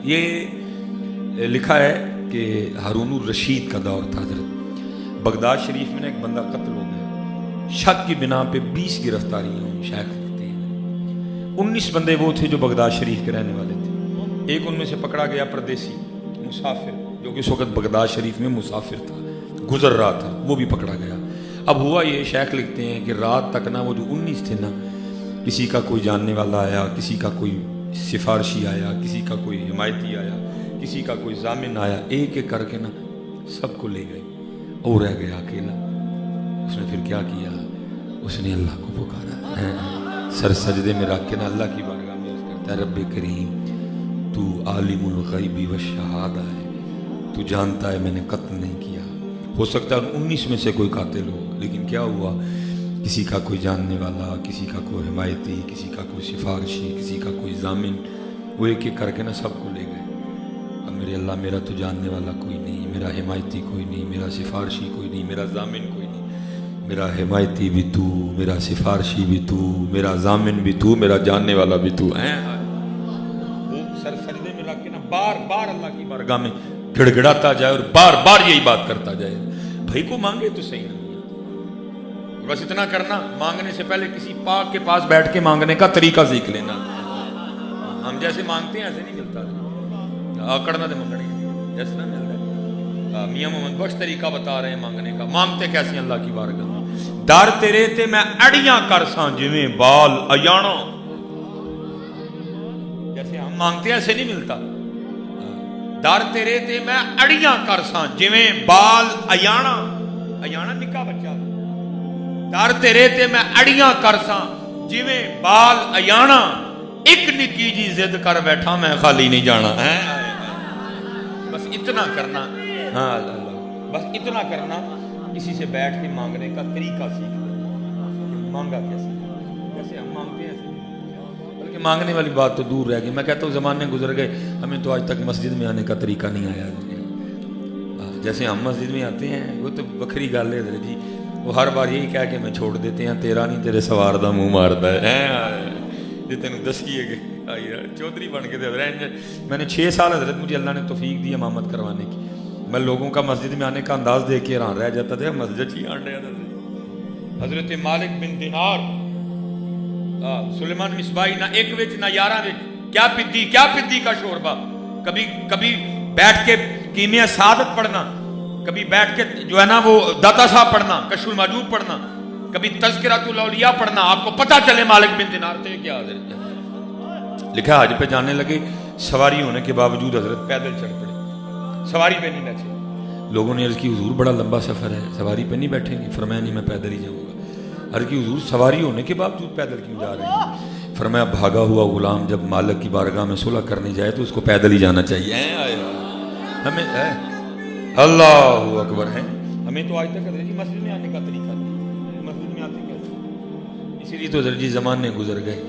یہ لکھا ہے کہ ہارون الرشید کا دور تھا حضرت، بغداد شریف میں ایک بندہ قتل ہو گیا، شک کی بنا پہ 20 گرفتاریاں ہوئی. شیخ لکھتے ہیں 19 بندے وہ تھے جو بغداد شریف کے رہنے والے تھے. ایک ان میں سے پکڑا گیا پردیسی مسافر، جو کہ اس وقت بغداد شریف میں مسافر تھا، گزر رہا تھا، وہ بھی پکڑا گیا. اب ہوا یہ، شیخ لکھتے ہیں کہ رات تک نا وہ جو 19 تھے نا، کسی کا کوئی جاننے والا آیا، کسی کا کوئی سفارشی آیا، کسی کا کوئی حمایتی آیا، کسی کا کوئی ضامن آیا، ایک ایک کر کے نا سب کو لے گئے، اور رہ گیا اکیلا. اس نے پھر کیا کیا؟ اس نے اللہ کو پکارا، سر سجدے میں رکھ کے نا اللہ کی بارگاہ میں عرض کرتا ہے رب کریم تو عالم الغیب والشہادہ ہے، تو جانتا ہے میں نے قتل نہیں کیا. ہو سکتا ہے 19 میں سے کوئی قاتل ہو، لیکن کیا ہوا؟ کسی کا کوئی جاننے والا، کسی کا کوئی حمایتی، کسی کا کوئی سفارشی، کسی کا کوئی ضامن، وہ ایک ایک کر کے نا سب کو لے گئے. اب میرے اللہ میرا تو جاننے والا کوئی نہیں، میرا حمایتی کوئی نہیں، میرا سفارشی کوئی نہیں، میرا ضامن کوئی نہیں، میرا حمایتی بھی تو، میرا سفارشی بھی تو، میرا ضامن بھی تو، میرا جاننے والا بھی تو. وہ سر سجدے میں رکھ کے نا بار بار اللہ کی بارگاہ میں گڑ گڑاتا جائے اور بار بار یہی بات کرتا جائے. بھائی کو مانگے تو صحیح نہیں، بس اتنا کرنا، مانگنے سے پہلے کسی پاک کے پاس بیٹھ کے مانگنے کا طریقہ سیکھ لینا. ہم جیسے مانگتے ہیں ایسے نہیں ملتا، آکڑنا دے منگنی جیسے نہ ملتا ہے. میاں محمد بخش طریقہ بتا رہے ہیں مانگنے کا. مانگتے کیسے ہیں اللہ کی بارگاہ میں؟ در تیرے تے میں اڑیاں کر ساں جویں بال ایانا. جیسے ہم مانگتے ہیں ایسے نہیں ملتا. در تیرے تے میں اڑیاں کر ساں جویں بال ایانا. ایانا نکا بچہ. در تیرے تے میں اڑیاں کرساں جویں بال ایانا، ایک نکی جی ضد کر بیٹھا میں خالی نہیں جانا. بس اتنا کرنا. ہاں اللہ، بس اتنا کرنا. کسی سے بیٹھ کے مانگنے کا طریقہ سیکھ لو. مانگا کیسے؟ جیسے ہم مانگتے ہیں ایسے. بلکہ مانگنے والی بات تو دور رہ گئی. میں کہتا ہوں زمانے گزر گئے، ہمیں تو آج تک مسجد میں آنے کا طریقہ نہیں آیا. جیسے ہم مسجد میں آتے ہیں وہ تو بکھری گل ہے جی، وہ ہر بار یہی کہہ کے میں چھوڑ دیتے ہیں تیرا نہیں تیرے سوار دا منہ ماردا ہے. یہ تینوں دسیے کہ چودھری بن کے دے. میں نے 6 سال حضرت مجھے اللہ نے توفیق دی امامت کروانے کی. میں لوگوں کا مسجد میں آنے کا انداز دیکھ کے حیران رہ جاتا تھا، مسجد ہی آن رہا تھا. حضرت مالک بن دینار، سلیمان مصباحی نہ ایک وچ نہ 11 وچ، کیا پدی کا شوربہ. کبھی بیٹھ کے کیمیا سعادت پڑھنا، کبھی بیٹھ کے جو ہے نا وہ داتا صاحب پڑھنا، کشف المعجوب پڑھنا، کبھی تذکرۃ الاولیاء پڑھنا. آپ کو پتہ چلے مالک بن دینار تھے کیا حضرت. لکھا حج پہ جانے لگے، سواری ہونے کے باوجود حضرت پیدل چل پڑے، سواری پہ نہیں بیٹھے. لوگوں نے عرض کی حضور بڑا لمبا سفر ہے، سواری پہ نہیں بیٹھیں گے؟ فرمایا نہیں، میں پیدل ہی جاؤں گا. عرض کی حضور سواری ہونے کے باوجود پیدل کیوں جا رہے ہیں؟ فرمایا بھاگا ہوا غلام جب مالک کی بارگاہ میں صلح کرنے جائے تو اس کو پیدل ہی جانا چاہیے. ہمیں اللہ اکبر ہے. ہمیں تو آج تک حضرت جی مسجد میں آنے کا طریقہ نہیں. مسجد میں آتے کیسے؟ اسی لیے تو حضرت جی زمانے گزر گئے،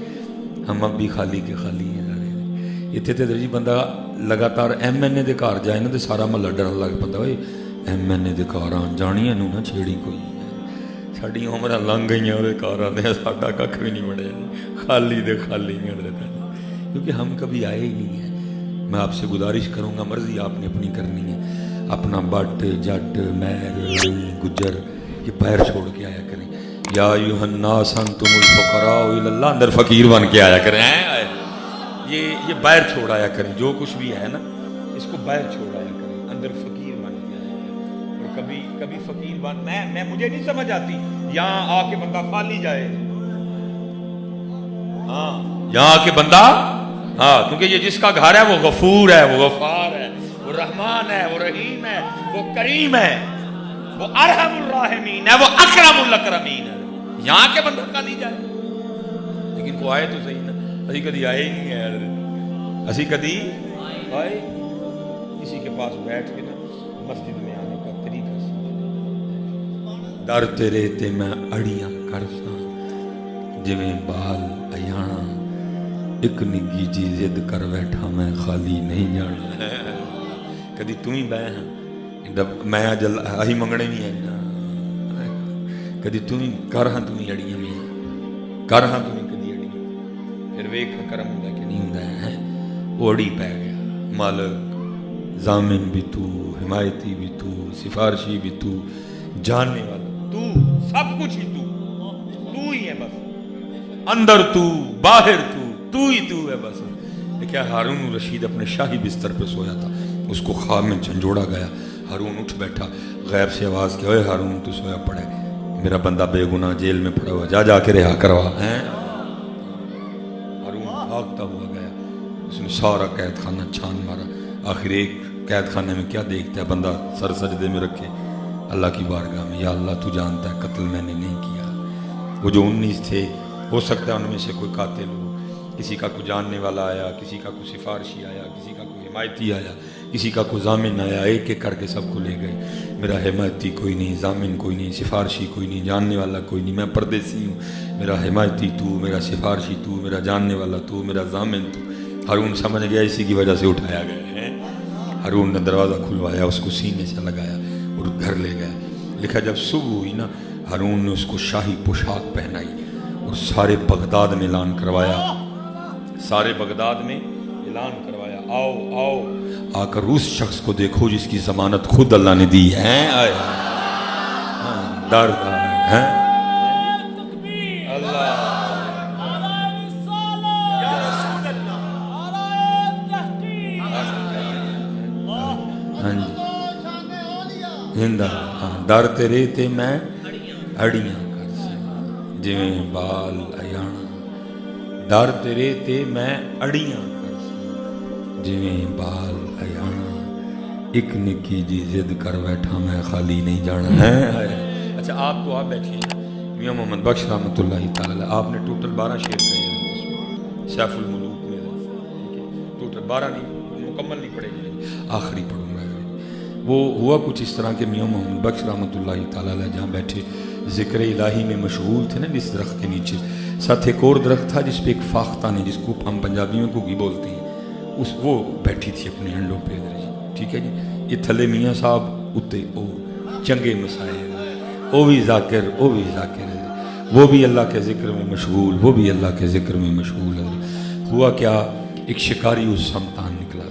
ہم اب بھی خالی کے خالی ہیں. اتنے تو حضرت جی بندہ لگاتار ایم این اے دے گھر جائے نا تو سارا محلہ ڈرن لگ پتا، ہوئے ایم این اے دے گھر آن جانی نو نہ چھیڑی کوئی، ساری عمر لنگ گئی وہ گھر آتے، ساڈا کھ بھی نہیں بڑھیا، خالی دے خالی نہیں حضرت، کیونکہ ہم کبھی آئے ہی نہیں ہیں. میں آپ سے گزارش کروں گا، مرضی آپ نے اپنی کرنی ہے، اپنا بٹ جٹ مہر گجر یہ پیر چھوڑ کے آیا کریں. یا ایھا الناس انتم الفقراء الی اللہ، اندر فقیر بن کے آیا کریں. یہ باہر چھوڑ آیا کریں، جو کچھ بھی ہے نا اس کو باہر چھوڑ آیا کریں، اندر فقیر بن کے آیا کریں. اور کبھی فقیر بن میں مجھے نہیں سمجھ آتی یہاں آ کے بندہ خالی جائے. ہاں یہاں آ کے بندہ، ہاں کیونکہ یہ جس کا گھر ہے وہ غفور ہے، وہ غفار ہے، وہ رحمان ہے، وہ رحیم ہے، وہ کریم ہے، وہ ارحم الراحمین ہے، وہ اکرم الاکرمین ہے. یہاں کے بندہ خالی جائے. لیکن وہ آئے تو صحیح نا. اسی کدی آئے ہی نہیں ہے، اسی کدی آئے کسی کے پاس بیٹھ کے نا مسجد میں آنے کا طریقہ سیکھ. در تیرے تے میں اڑیاں کرساں جویں بال ایانا، ایک نگی جی ضد کر بیٹھا میں خالی نہیں جانا. کدی تم ہی بہ ہاں میں جل اہی منگنے نہیں ہے، کدی تم ہی کر ہاں، تم ہی اڑیاں میں کر ہاں، تم ہی کدی اڑیاں. پھر ویکھ کرم ہوندا کہ نہیں ہوندا ہے. وہ اڑی پی گیا. मालिक ज़ामिन भी तू, हिमायती भी तू, सिफारशी भी तू, जानने वाला तू, सब कुछ ही तू ही है बस, अंदर तू बाहर तू ही तू है बस। देखिए हारून रशीद अपने शाही बिस्तर पे सोया था, उसको ख्वाब में झंझोड़ा गया। हारून उठ बैठा, गैब से आवाज़ की, ओए हारून तू सोया पड़े, मेरा बंदा बेगुनाह जेल में पड़ा हुआ, जा के रिहा करवा। हैं हारून भागता हुआ गया, उसने सारा कैद खाना छान मारा। आखिर एक कैद खाने में क्या देखता है बंदा, सर सजदे में रखे अल्लाह की बारगाह में, या अल्लाह तू जानता है कत्ल मैंने नहीं किया। वो जो 19 थे, हो सकता है उनमें से कोई कातिल हो, किसी का कोई जानने वाला आया, किसी का कोई सिफारशी आया, किसी का कोई हिमायती आया, किसी का कोई जामिन आया, एक एक करके सबको ले गए। मेरा हिमायती कोई नहीं, जामिन कोई नहीं, सिफारशी कोई नहीं, जानने वाला कोई नहीं, मैं परदेसी हूँ। मेरा हिमायती तू, मेरा सिफारशी तू, मेरा जानने वाला तू, मेरा जामिन तू। हारून समझ गया इसी की वजह से उठाया गया है। हारून ने दरवाज़ा खुलवाया, उसको सीने से लगाया और घर ले गया। लिखा जब सुबह हुई ना, हारून ने उसको शाही पोशाक पहनाई और सारे बगदाद में ऐलान करवाया, सारे बगदाद में ऐलान करवाया, आओ आओ आकर उस शख्स को देखो जिसकी जमानत खुद अल्लाह ने दी है। आए दर्द है अल्लाह। हाँ जी हिंदा दर तेरे ते मैं अड़ियां कर सी, जिवें बाल अयाना। दर तेरे ते मैं अड़ियां कर सी, जिवें बाल अयाना। एक निक्की जी जिद कर बैठा मैं खाली नहीं जाना है। अच्छा आपको आप बैठिए, मियां मोहम्मद बख्श रहमतुल्लाह तआला, आपने टोटल 12 शेर कहे सैफुल मुलूक में, ठीक है, टोटल 12 नहीं, मुकम्मल नहीं पढ़ेंगे, आखिरी पढ़ूंगा। वो हुआ कुछ इस तरह के मियां मोहम्मद बख्श रहमतुल्लाह तआला जहाँ बैठे ज़िक्र इलाही में मशगूल थे ना, जिस दरख्त के नीचे साथ एक और दरख्त था जिस पे एक फाख्ता ने, जिसको हम पंजाबी में घुगी बोलते हैं, उस वो बैठी थी अपने हंडों पे, ठीक है जी। ये थले मियाँ साहब उत्ते ओ चंगे मसाइल, वो भी जाकिर वो भी अल्लाह के ज़िक्र में मशगूल, वो भी अल्लाह के ज़िक्र में मशगूल है। हुआ क्या, एक शिकारी उस समतान निकला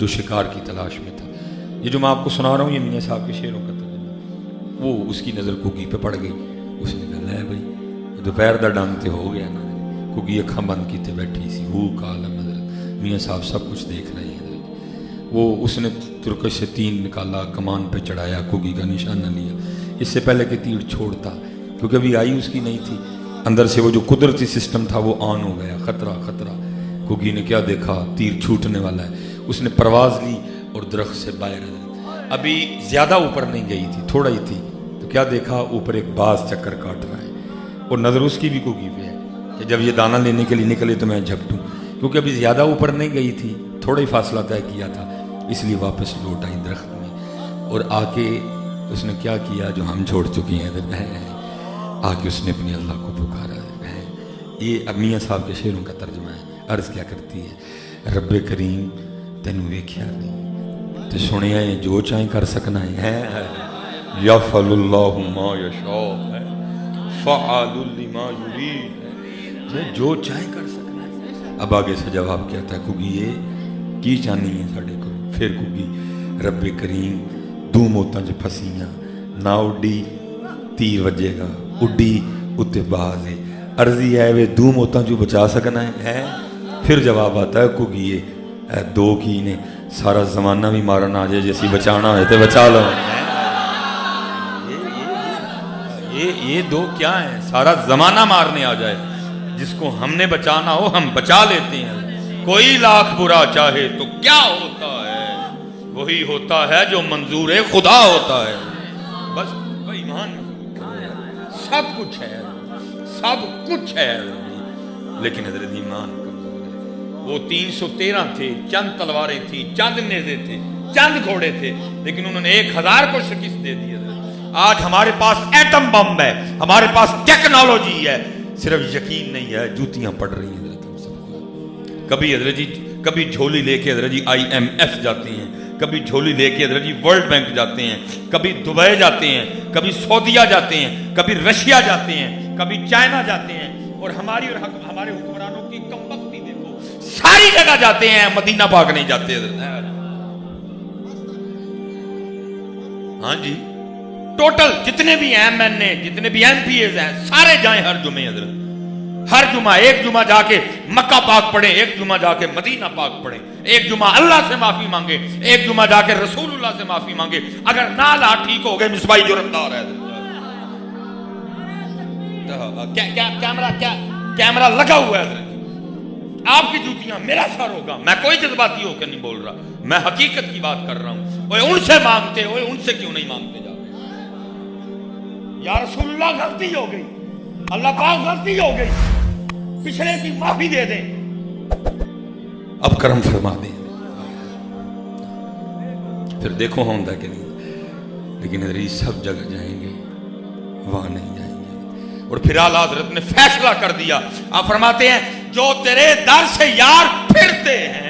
जो शिकार की तलाश में था। ये जो मैं आपको सुना रहा हूँ ये मियाँ साहब के शेरों का तर्जुमा। वो उसकी नज़र कुगी पे पड़ गई, उसने कहा है भाई दोपहर का डंग तो हो गया ना। कुगी अखा बंद की बैठी सी, वो कालम हजरत मियाँ साहब सब कुछ देख रहे हैं। वो उसने तुर्कश से तीर निकाला, कमान पे चढ़ाया, कुगी का निशाना लिया। इससे पहले कि तीर छोड़ता, क्योंकि अभी आई उसकी नहीं थी, अंदर से वो जो कुदरती सिस्टम था वो ऑन हो गया, खतरा खतरा। कुगी ने क्या देखा, तीर छूटने वाला है, उसने परवाज ली और दरख्त से बाहर, अभी ज्यादा ऊपर नहीं गई थी, थोड़ा ही थी, तो क्या देखा, ऊपर एक बाज चक्कर काट रहा है और नजर उसकी भी कुगी पे है कि जब ये दाना लेने के लिए निकले तो मैं झपटूं, क्योंकि अभी ज्यादा ऊपर नहीं गई थी, थोड़ा ही फासला तय किया था, इसलिए वापस लौट आई दरख्त में। और आके उसने क्या किया जो हम छोड़ चुके हैं, आके उसने अपनी अल्लाह को पुकारा है। ये अब मियाँ साहब के शेरों का तर्जुमा है। अर्ज़ क्या करती है, रब्बे करीम तेनू वेख्या नहीं ते सुनिया है, जो चाहे कर सकना है। यफ़अलुल्लाहु मा यशा है, फ़अलुल लिमा युरीद है, जो चाहे कर सकना है। अब आगे से जवाब क्या था, कुगी ये की चाहनी है साढ़े को। फिर कुगी रब्बे करीम दू मौतां च फसियां, ना उड्डी तीर वजेगा, उड्डी उत्ते बाज है, अर्जी है वे दू मौतां चू बचा सकना है। फिर जवाब आता है कुगी ये दो की ने, सारा जमाना भी मारन आ जाए, जैसी बचाना है तो बचा लो। ये दो क्या है, सारा जमाना मारने आ जाए, जिसको हमने बचाना हो हम बचा लेते हैं। कोई लाख बुरा चाहे तो क्या होता है, वही होता है जो मंजूर खुदा होता है। बस ईमान सब कुछ है, सब कुछ है, लेकिन हजरत ईमान कमजोर है। वो 313 थे, चंद तलवारें थी, चंद नेज़े थे, चंद घोड़े थे, लेकिन उन्होंने 1000 को शिकस्त दे दी। आज हमारे पास एटम बम है, हमारे पास टेक्नोलॉजी है, सिर्फ यकीन नहीं है, जूतियां पड़ रही हैं हजरत हम सबको। कभी हजरत जी कभी झोली लेके हजरत जी IMF जाते हैं, कभी झोली लेके हजरत जी वर्ल्ड बैंक जाते हैं, कभी दुबई जाते हैं, कभी सऊदीया जाते हैं, कभी रशिया जाते हैं, कभी चाइना जाते हैं, और हमारे हुक्मरानों की कमबख्ती देखो, सारी जगह जाते हैं, मदीना पाक नहीं जाते हजरत। हाँ जी, टोटल जितने भी MNA, जितने भी MPAs हैं, सारे जाएं हर जुमे हजरत, हर जुमा। एक जुमा जाके मक्का पाक पढ़े, एक जुमा जाके मदीना पाक पढ़े, एक जुमा अल्लाह से माफी मांगे, एक जुमा जाके रसूलुल्लाह से माफी मांगे। अगर ना ला ठीक हो गए मिसबाई जुर्मदार है। कैमरा लगा हुआ है हजरत, आपकी जूतियां मेरा सर होगा। मैं कोई जज्बाती होकर नहीं बोल रहा, मैं हकीकत की बात कर रहा हूं। ओए उनसे मांगते, ओए उनसे क्यों नहीं मांगते जाते? या रसूलुल्लाह गलती हो गई, अल्लाह पाक गलती हो गई, पिछले की माफी दे दें, अब करम फरमा दें, फिर देखो होंदा कि नहीं। लेकिन अगर सब जगह जाएंगे, वहां नहीं जाएंगे। और फिर आला हजरत ने फैसला कर दिया, आप फरमाते हैं जो तेरे दर से यार फिरते हैं